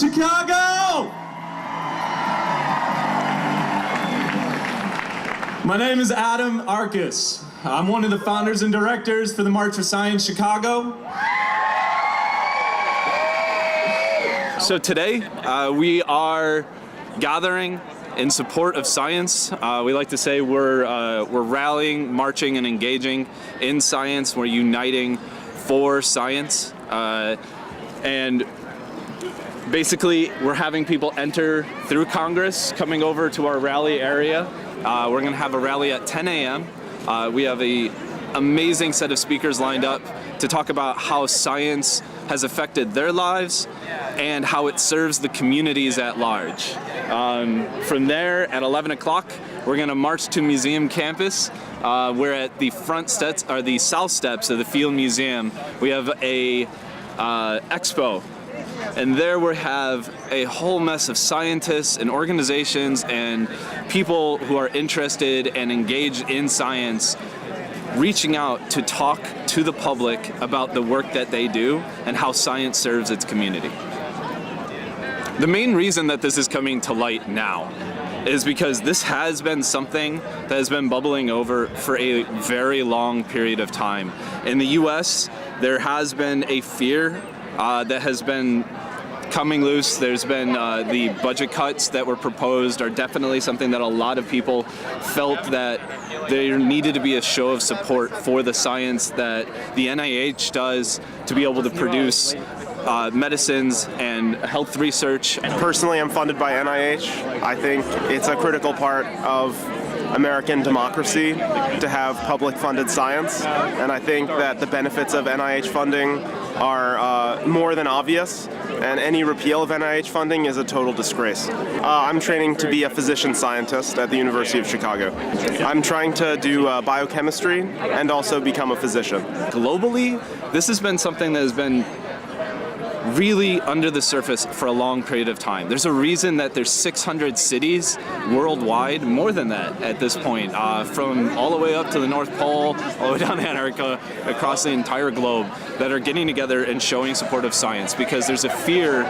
Chicago! My name is Adam Arcus. I'm one of the founders and directors for the March for Science Chicago. So today we are gathering in support of science. We like to say we're rallying, marching, and engaging in science. We're uniting for science. And basically, we're having people enter through Congress, coming over to our rally area. We're going to have a rally at 10 a.m. We have an amazing set of speakers lined up to talk about how science has affected their lives and how it serves the communities at large. From there, at 11 o'clock, we're going to march to museum campus. We're at the front steps, or the south steps of the Field Museum. We have a expo. And there we have a whole mess of scientists and organizations and people who are interested and engaged in science reaching out to talk to the public about the work that they do and how science serves its community. The main reason that this is coming to light now is because this has been something that has been bubbling over for a very long period of time. In the US, there has been a fear that has been coming loose. There's been the budget cuts that were proposed are definitely something that a lot of people felt that there needed to be a show of support for the science that the NIH does to be able to produce medicines and health research. Personally, I'm funded by NIH. I think it's a critical part of American democracy to have public funded science, and I think that the benefits of NIH funding are more than obvious, and any repeal of NIH funding is a total disgrace. I'm training to be a physician scientist at the University of Chicago. I'm trying to do biochemistry and also become a physician. Globally, this has been something that has been really under the surface for a long period of time. There's a reason that there's 600 cities worldwide, more than that at this point, from all the way up to the North Pole, all the way down to Antarctica, across the entire globe, that are getting together and showing support of science, because there's a fear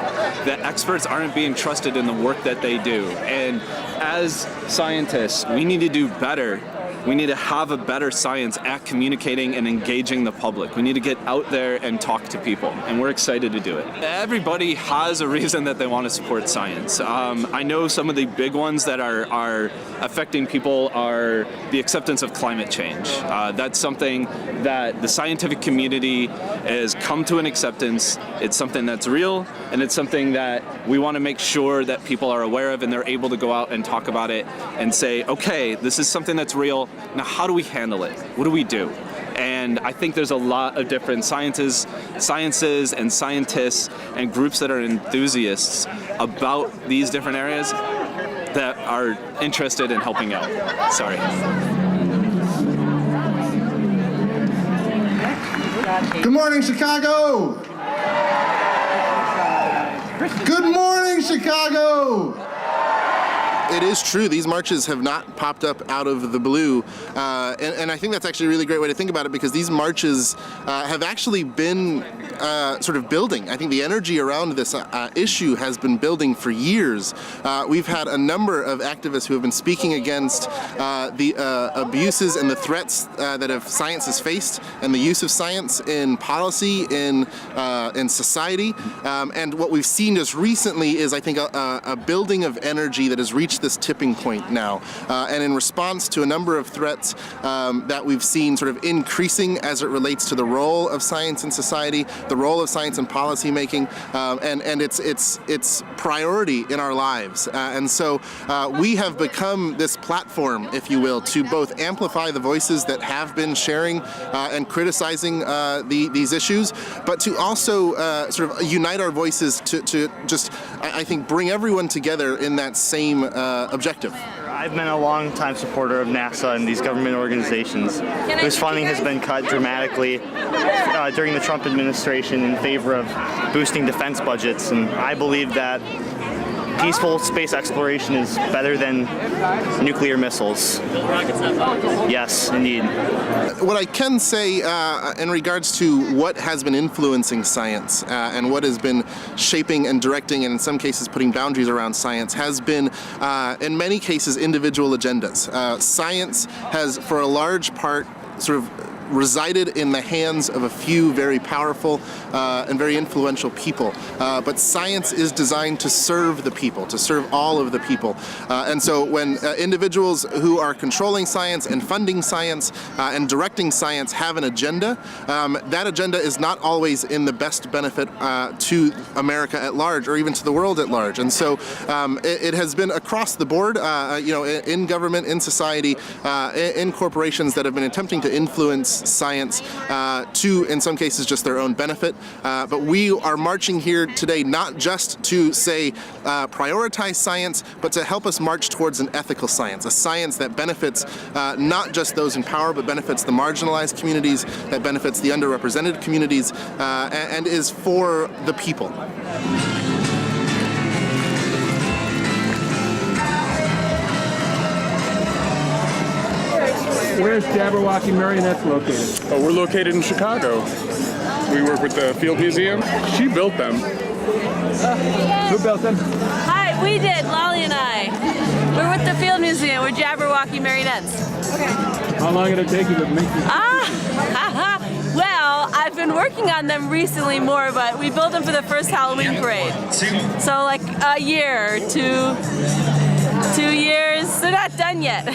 that experts aren't being trusted in the work that they do. And as scientists, we need to do better. We need to have a better science at communicating and engaging the public. We need to get out there and talk to people, and we're excited to do it. Everybody has a reason that they want to support science. I know some of the big ones that are affecting people are the acceptance of climate change. That's something that the scientific community has come to an acceptance. It's something that's real, and it's something that we want to make sure that people are aware of and they're able to go out and talk about it and say, okay, this is something that's real. Now, how do we handle it? What do we do? And I think there's a lot of different sciences and scientists and groups that are enthusiasts about these different areas that are interested in helping out. Sorry. Good morning, Chicago! Good morning, Chicago! It is true, these marches have not popped up out of the blue, and I think that's actually a really great way to think about it, because these marches have actually been sort of building. I think the energy around this issue has been building for years. We've had a number of activists who have been speaking against the abuses and the threats that science has faced, and the use of science in policy, in society, and what we've seen just recently is, I think, a building of energy that has reached this tipping point now, and in response to a number of threats that we've seen sort of increasing as it relates to the role of science in society, the role of science in policy making, and its priority in our lives. And so we have become this platform, if you will, to both amplify the voices that have been sharing and criticizing these issues, but to also sort of unite our voices to just, I think, bring everyone together in that same objective. I've been a long-time supporter of NASA and these government organizations whose funding has been cut dramatically during the Trump administration in favor of boosting defense budgets, and I believe that peaceful space exploration is better than nuclear missiles. Yes, indeed. What I can say in regards to what has been influencing science and what has been shaping and directing and in some cases putting boundaries around science has been, in many cases, individual agendas. Science has, for a large part, sort of resided in the hands of a few very powerful and very influential people. But science is designed to serve the people, to serve all of the people. And so when individuals who are controlling science and funding science and directing science have an agenda, that agenda is not always in the best benefit to America at large or even to the world at large. And so it has been across the board, in government, in society, in corporations that have been attempting to influence science to, in some cases, just their own benefit. But we are marching here today not just to say prioritize science, but to help us march towards an ethical science, a science that benefits not just those in power, but benefits the marginalized communities, that benefits the underrepresented communities, and is for the people. Where's Jabberwocky Marionettes located? Oh, we're located in Chicago. We work with the Field Museum. She built them. Who built them? Hi, we did, Lolly and I. We're with the Field Museum. We're Jabberwocky Marionettes. How long did it take you to make these? Well, I've been working on them recently more, but we built them for the first Halloween parade. So like a year, 2 years. They're not done yet.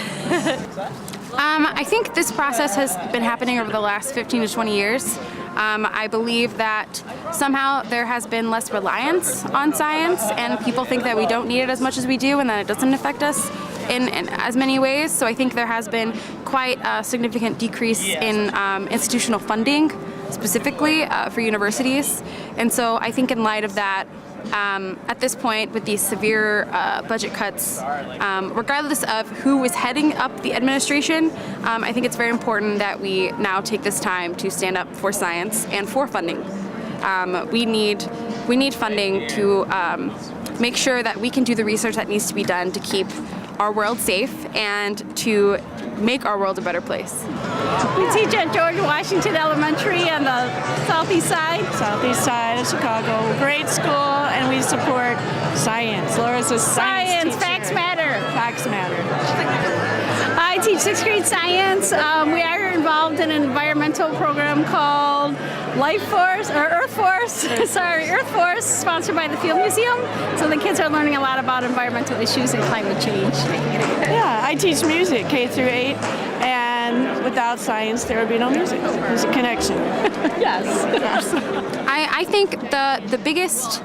I think this process has been happening over the last 15 to 20 years. I believe that somehow there has been less reliance on science and people think that we don't need it as much as we do and that it doesn't affect us in as many ways. So I think there has been quite a significant decrease in institutional funding, specifically for universities. And so I think in light of that, at this point, with these severe budget cuts, regardless of who is heading up the administration, I think it's very important that we now take this time to stand up for science and for funding. We need funding to make sure that we can do the research that needs to be done to keep our world safe and to make our world a better place. We teach at George Washington Elementary on the southeast side of Chicago. Great school, and we support science. Laura's a science teacher. Facts matter. Facts matter. I teach 6th grade science. We are involved in an environmental program called Earth Force, sponsored by the Field Museum. So the kids are learning a lot about environmental issues and climate change. Yeah, I teach music, K through 8, and without science there would be no music. There's a connection. Yes. I think the biggest,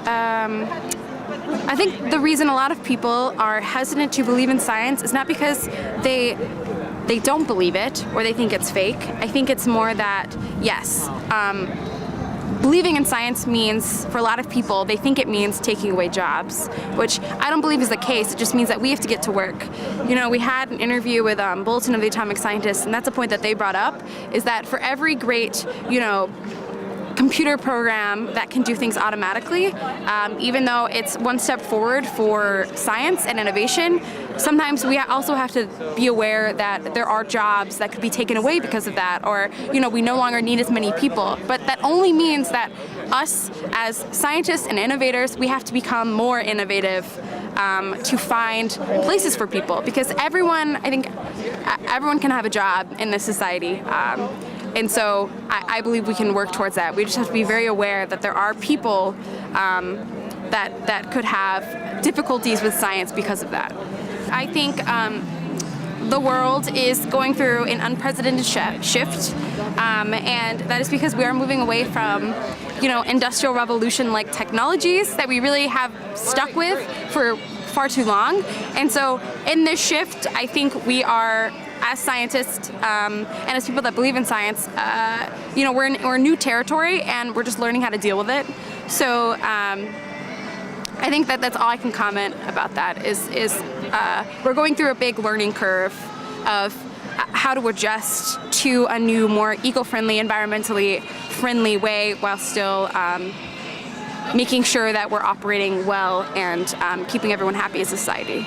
I think the reason a lot of people are hesitant to believe in science is not because they don't believe it or they think it's fake. I think it's more that, yes, believing in science means, for a lot of people, they think it means taking away jobs, which I don't believe is the case. It just means that we have to get to work. You know, we had an interview with Bulletin of the Atomic Scientists, and that's a point that they brought up, is that for every great, computer program that can do things automatically, even though it's one step forward for science and innovation, sometimes we also have to be aware that there are jobs that could be taken away because of that, or we no longer need as many people. But that only means that us as scientists and innovators, we have to become more innovative to find places for people, because I think everyone can have a job in this society. And so I believe we can work towards that. We just have to be very aware that there are people that could have difficulties with science because of that. I think the world is going through an unprecedented shift, and that is because we are moving away from industrial revolution-like technologies that we really have stuck with for far too long. And so in this shift, I think we are, as scientists and as people that believe in science, we're in new territory and we're just learning how to deal with it. So I think that's all I can comment about that is we're going through a big learning curve of how to adjust to a new, more eco-friendly, environmentally friendly way while still making sure that we're operating well and keeping everyone happy as a society.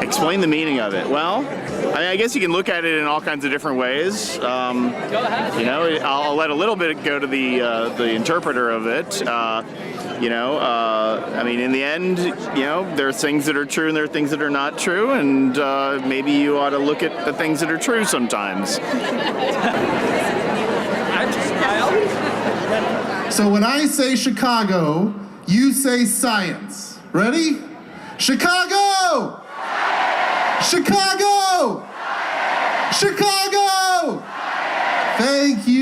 Explain the meaning of it. Well, I mean, I guess you can look at it in all kinds of different ways. You know, I'll let a little bit go to the interpreter of it. I mean, in the end, you know, there are things that are true and there are things that are not true, and maybe you ought to look at the things that are true sometimes. So when I say Chicago, you say science. Ready? Chicago! Chicago! Chicago! Thank you.